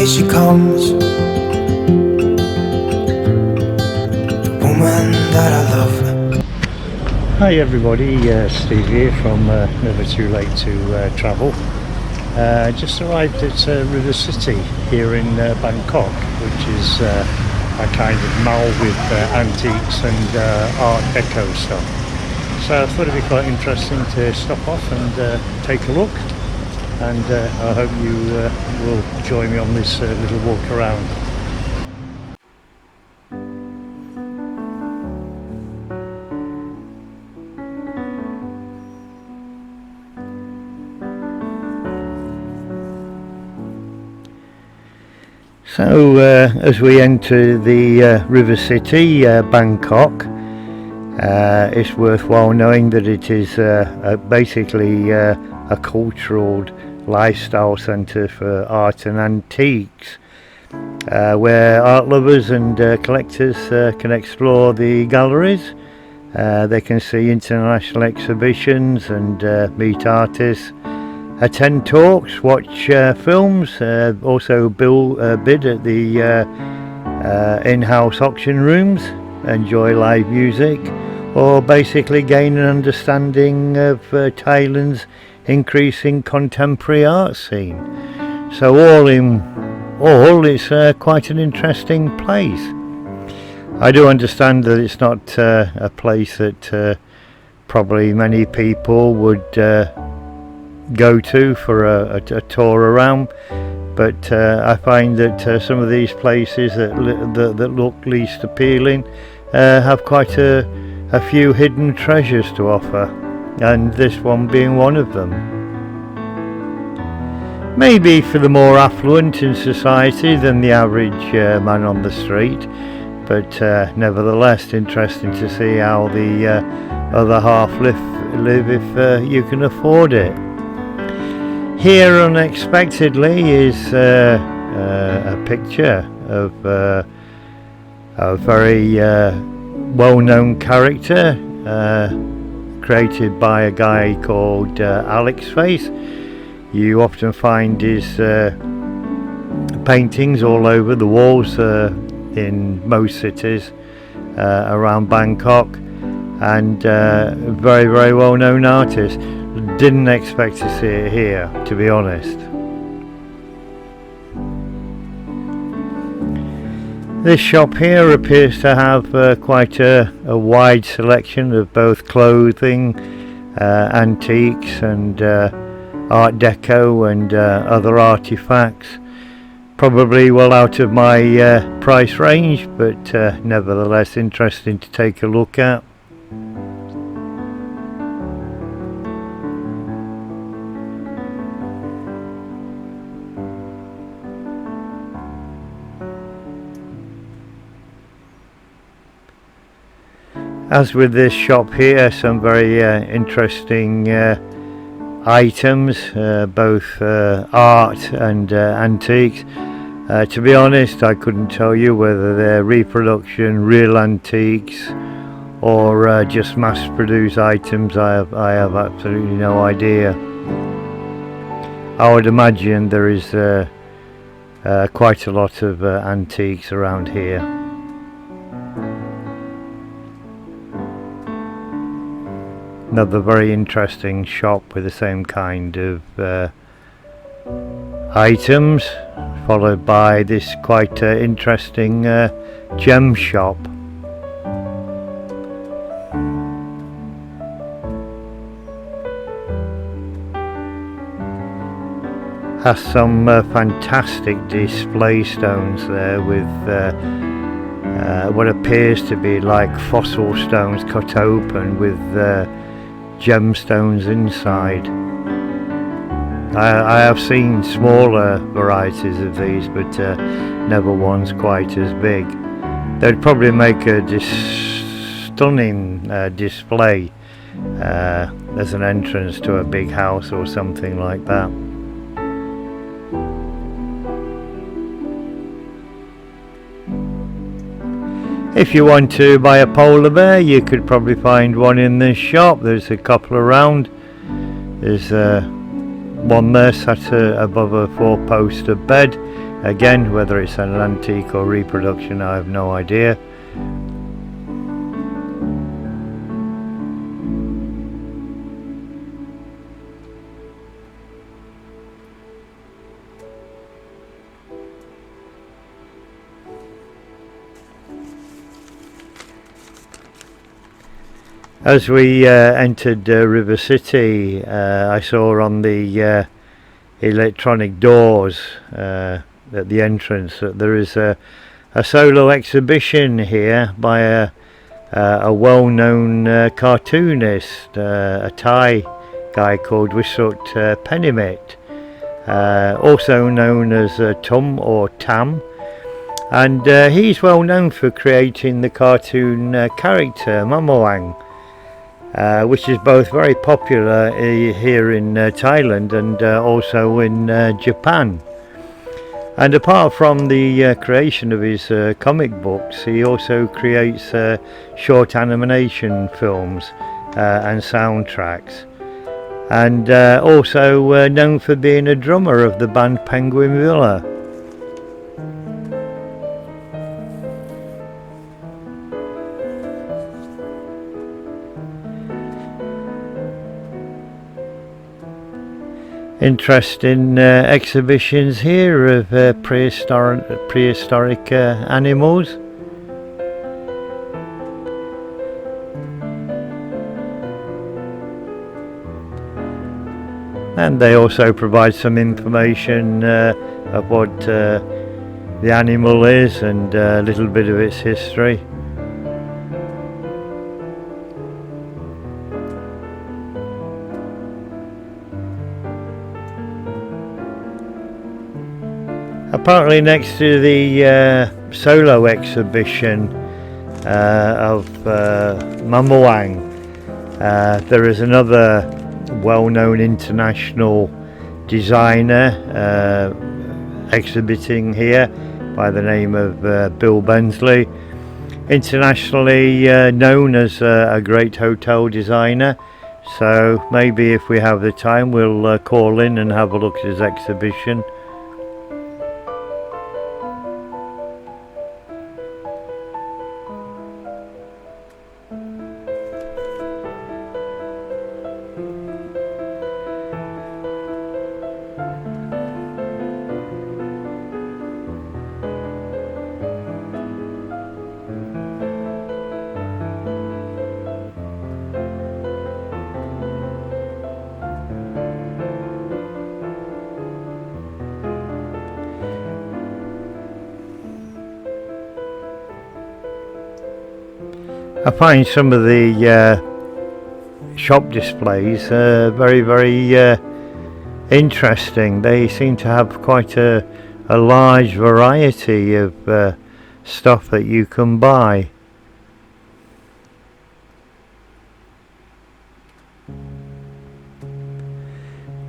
here she comes, the woman that I love. Hi everybody, Steve here from Never Too Late to Travel. Just arrived at River City here in Bangkok, which is a kind of mall with antiques and Art Deco stuff. So I thought it'd be quite interesting to stop off and take a look, and I hope you will join me on this little walk around. So as we enter the River City, Bangkok, it's worthwhile knowing that it is basically a cultural lifestyle centre for art and antiques, where art lovers and collectors can explore the galleries. They can see international exhibitions and meet artists, attend talks, watch films, also bid at the in-house auction rooms, enjoy live music, or basically gain an understanding of Thailand's increasing contemporary art scene. So all in all, it's quite an interesting place. I do understand that it's not a place that probably many people would go to for a tour around, but I find that some of these places that look least appealing have quite a few hidden treasures to offer, and this one being one of them. Maybe for the more affluent in society than the average man on the street, but nevertheless interesting to see how the other half live if you can afford it. Here unexpectedly is a picture of a very well-known character created by a guy called Alex Face. You often find his paintings all over the walls in most cities around Bangkok, and very, very well-known artist. Didn't expect to see it here, to be honest. This shop here appears to have quite a wide selection of both clothing, antiques and Art Deco and other artifacts. Probably well out of my price range, but nevertheless interesting to take a look at. As with this shop here, some very interesting items, both art and antiques. To be honest, I couldn't tell you whether they're reproduction, real antiques, or just mass-produced items. I have absolutely no idea. I would imagine there is quite a lot of antiques around here. Another very interesting shop with the same kind of items, followed by this quite interesting gem shop. Has some fantastic display stones there with what appears to be like fossil stones cut open with gemstones inside. I have seen smaller varieties of these, but never ones quite as big. They'd probably make a stunning display as an entrance to a big house or something like that. If you want to buy a polar bear, you could probably find one in this shop. There's a couple around. There's one there sat above a four-poster bed Again, whether it's an antique or reproduction, I have no idea. As we entered River City, I saw on the electronic doors at the entrance that there is a solo exhibition here by a well-known cartoonist, a Thai guy called Wisut Penimit, also known as Tum or Tam, and he's well known for creating the cartoon character Mamuang, which is both very popular here in Thailand and also in Japan. And apart from the creation of his comic books, he also creates short animation films and soundtracks, and also known for being a drummer of the band Penguin Villa. Interesting exhibitions here of prehistoric animals. And they also provide some information of what the animal is and a little bit of its history. Apparently next to the solo exhibition of Mamuang, there is another well-known international designer exhibiting here by the name of Bill Bensley, internationally known as a great hotel designer. So maybe if we have the time, we'll call in and have a look at his exhibition. I find some of the shop displays very interesting. They seem to have quite a large variety of stuff that you can buy.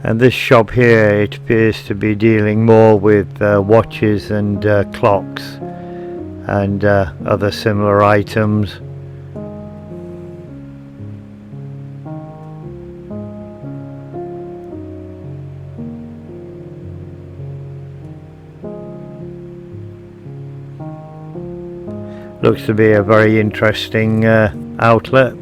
And this shop here, it appears to be dealing more with watches and clocks and other similar items. Looks to be a very interesting outlet.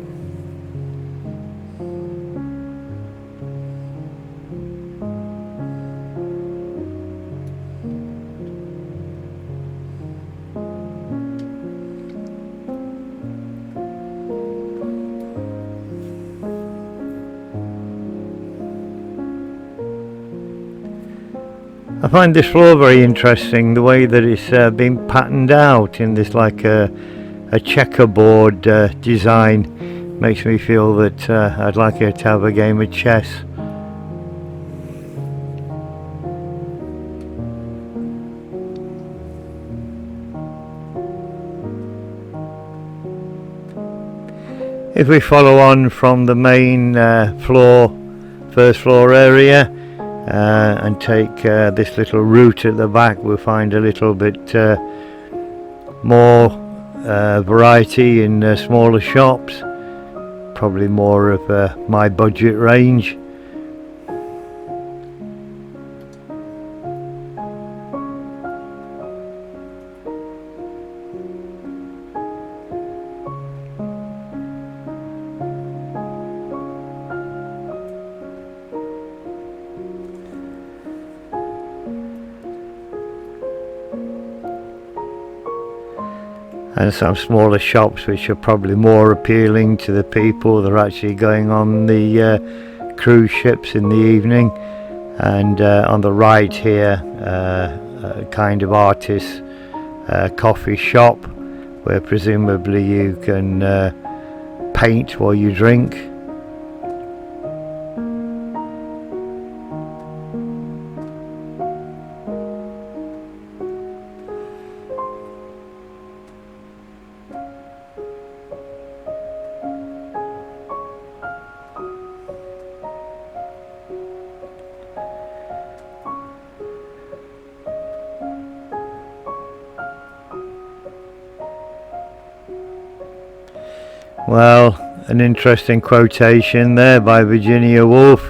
I find this floor very interesting, the way that it's been patterned out in this like a checkerboard design. Makes me feel that I'd like it to have a game of chess. If we follow on from the main first floor area, and take this little route at the back, we'll find a little bit more variety in smaller shops, probably more of my budget range. . and some smaller shops which are probably more appealing to the people that are actually going on the cruise ships in the evening. And on the right here, a kind of artist coffee shop where presumably you can paint while you drink. Well, an interesting quotation there by Virginia Woolf,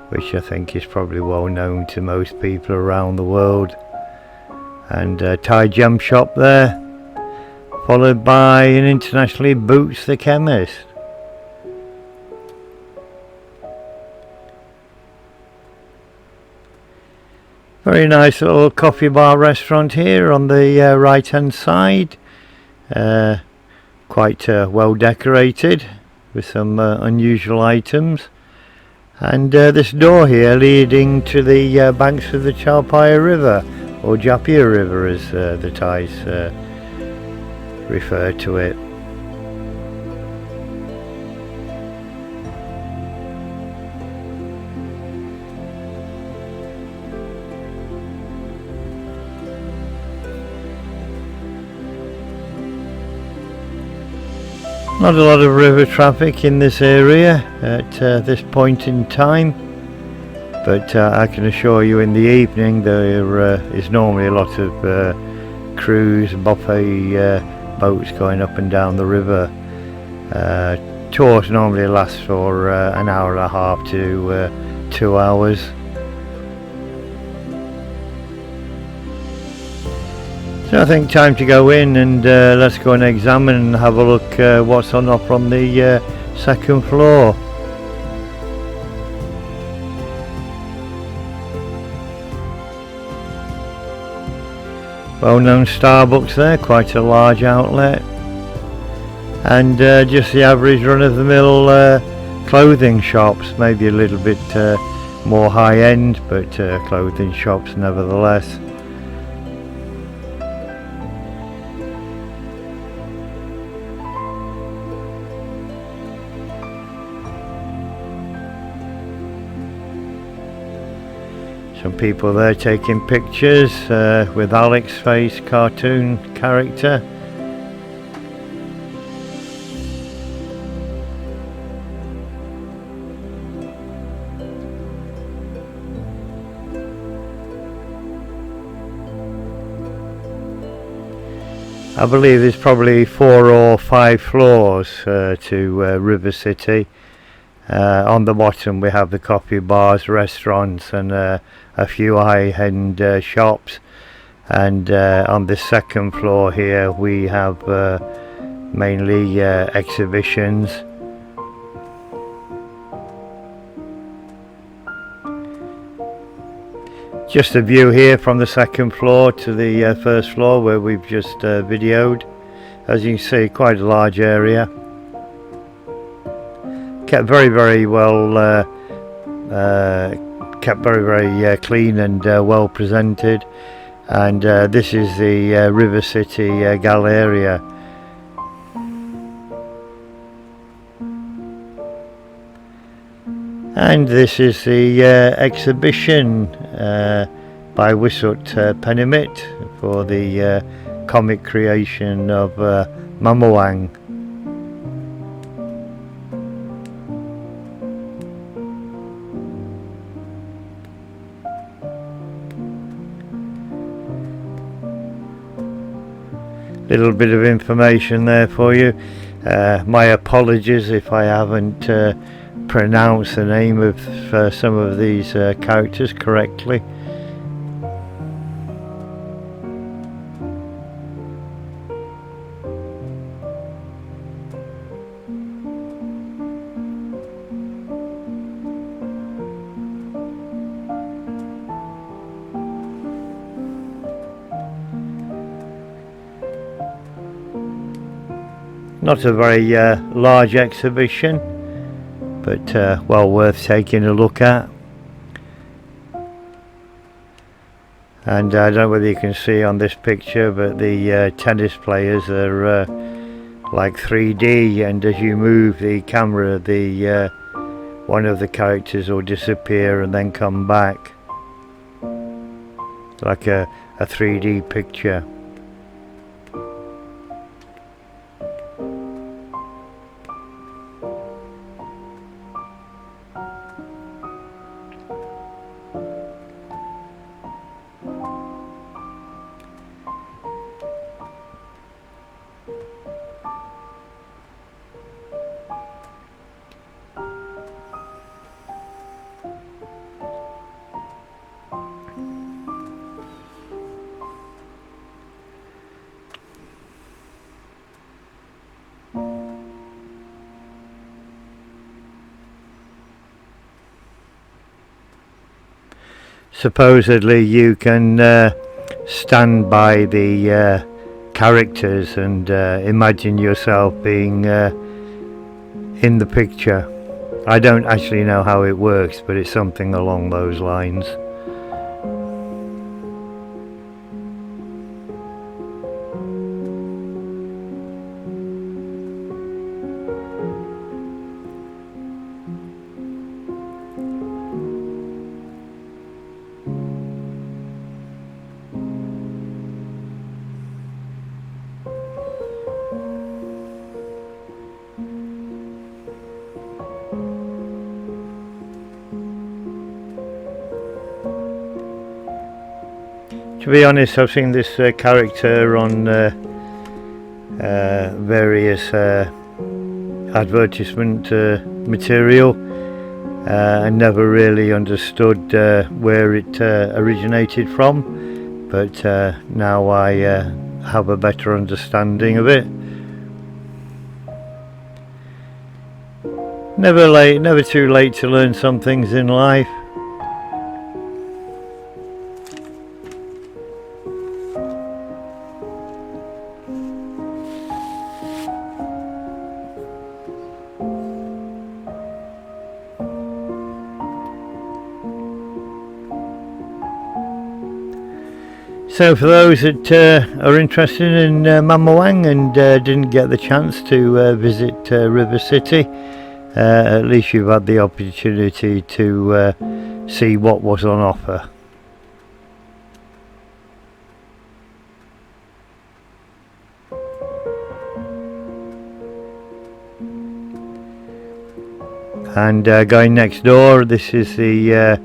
which I think is probably well known to most people around the world. And Thai jump shop there, followed by an internationally Boots the Chemist. Very nice little coffee bar restaurant here on the right hand side. Quite well decorated with some unusual items, and this door here leading to the banks of the Chao River, or Japia River as the Thais refer to it. Not a lot of river traffic in this area at this point in time, but I can assure you in the evening there is normally a lot of cruise buffet boats going up and down the river. Tours normally last for an hour and a half to 2 hours. So I think time to go in and let's go and examine and have a look what's on offer on the second floor. Well-known Starbucks there, quite a large outlet, and just the average run-of-the-mill clothing shops, maybe a little bit more high-end, but clothing shops nevertheless. Some people there taking pictures with Alex face cartoon character. I believe there's probably 4 or 5 floors to River City. On the bottom we have the coffee bars, restaurants, and a few high-end shops, and on the second floor here we have mainly exhibitions. Just a view here from the second floor to the first floor where we've just videoed. As you can see, quite a large area, kept very well kept very clean and well presented. And this is the River City Galleria. And this is the exhibition by Wisut Penimit for the comic creation of Mamuang. Little bit of information there for you. My apologies if I haven't pronounced the name of some of these characters correctly. Not a very large exhibition, but well worth taking a look at. And I don't know whether you can see on this picture, but the tennis players are like 3D, and as you move the camera, the one of the characters will disappear and then come back, like a 3D picture. Supposedly you can stand by the characters and imagine yourself being in the picture. I don't actually know how it works, but it's something along those lines. To be honest, I've seen this character on various advertisement material and never really understood where it originated from, but now I have a better understanding of it. Never too late to learn some things in life. So for those that are interested in Mamuang and didn't get the chance to visit River City, at least you've had the opportunity to see what was on offer. And going next door, this is the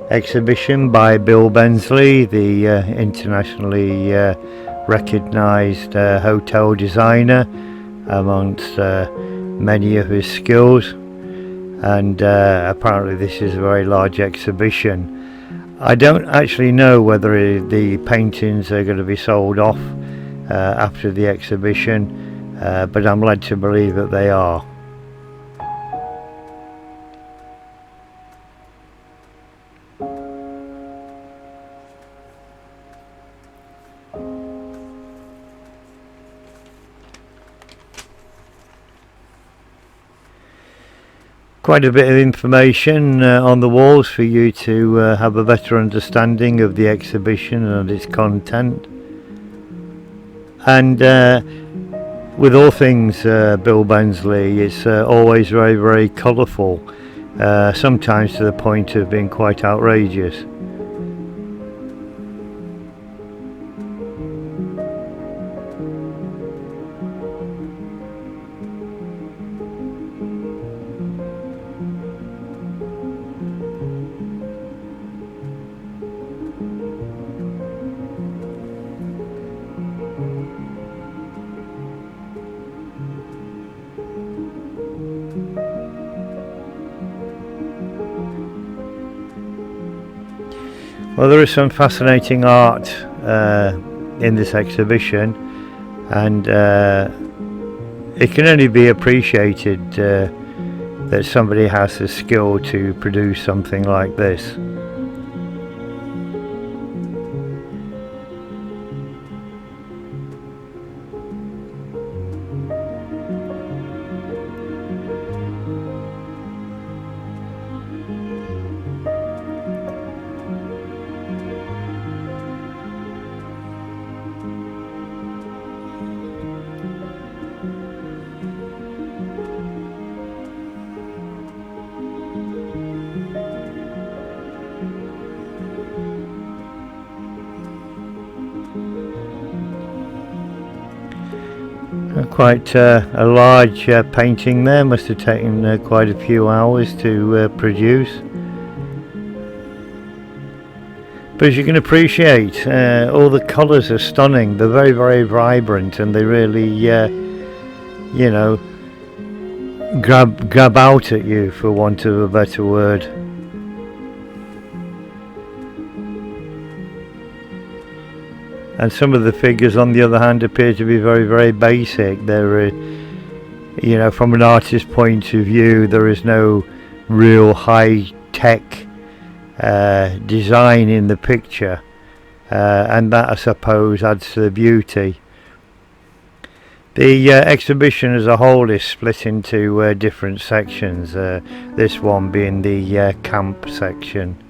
exhibition by Bill Bensley, the internationally recognised hotel designer, amongst many of his skills. And apparently this is a very large exhibition. I don't actually know whether the paintings are going to be sold off after the exhibition, but I'm led to believe that they are. Quite a bit of information on the walls for you to have a better understanding of the exhibition and its content. And with all things Bill Bensley, it's always very, very colourful, sometimes to the point of being quite outrageous. Well, there is some fascinating art in this exhibition, and it can only be appreciated that somebody has the skill to produce something like this. Quite a large painting there, must have taken quite a few hours to produce. But as you can appreciate, all the colours are stunning. They're very, very vibrant, and they really, you know, grab out at you, for want of a better word. And some of the figures, on the other hand, appear to be very, very basic. They're, you know, from an artist's point of view, there is no real high-tech design in the picture, and that, I suppose, adds to the beauty. The exhibition as a whole is split into different sections, this one being the camp section.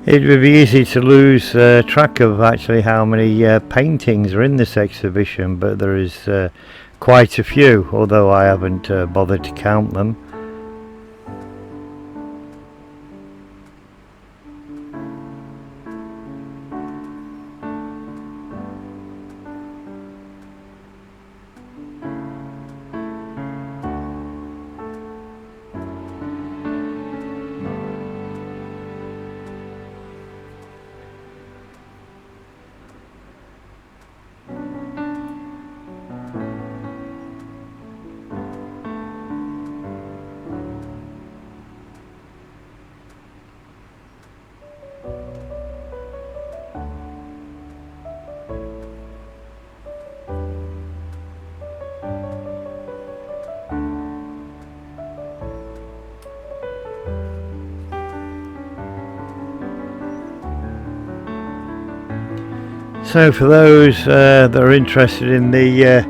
It would be easy to lose track of actually how many paintings are in this exhibition, but there is quite a few, although I haven't bothered to count them. So for those that are interested in the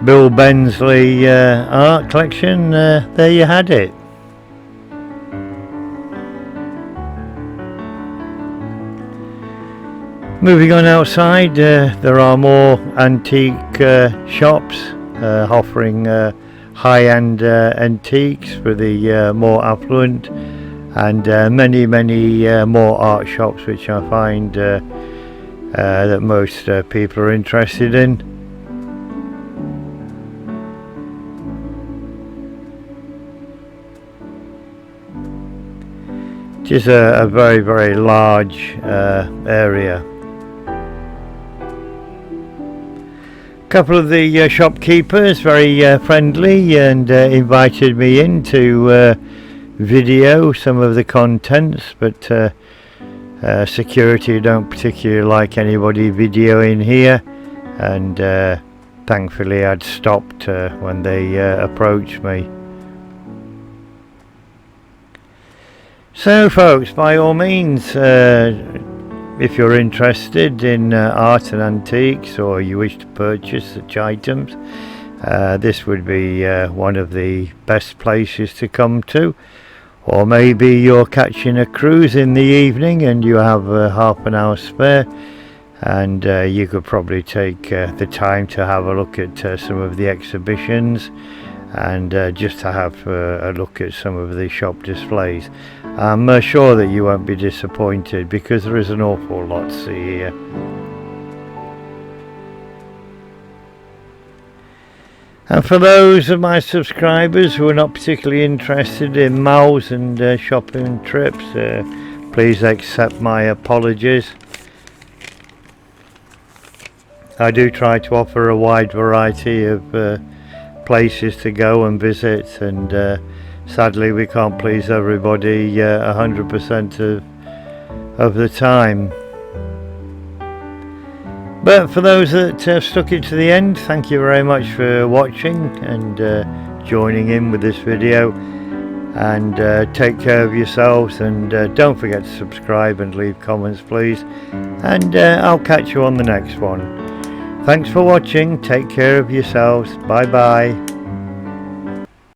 Bill Bensley art collection, there you had it. Moving on outside, there are more antique shops offering high-end antiques for the more affluent, and many more art shops, which I find that most people are interested in. It is a very large area. A couple of the shopkeepers very friendly and invited me in to video some of the contents, but security don't particularly like anybody videoing here, and thankfully I'd stopped when they approached me. So folks, by all means, if you're interested in art and antiques, or you wish to purchase such items, this would be one of the best places to come to. Or maybe you're catching a cruise in the evening and you have half an hour spare, and you could probably take the time to have a look at some of the exhibitions, and just to have a look at some of the shop displays. I'm sure that you won't be disappointed, because there is an awful lot to see here. And for those of my subscribers who are not particularly interested in malls and shopping trips, please accept my apologies. I do try to offer a wide variety of places to go and visit, and sadly we can't please everybody 100% of the time. But for those that have stuck it to the end, thank you very much for watching and joining in with this video, and take care of yourselves, and don't forget to subscribe and leave comments please, and I'll catch you on the next one. Thanks for watching, take care of yourselves, bye bye.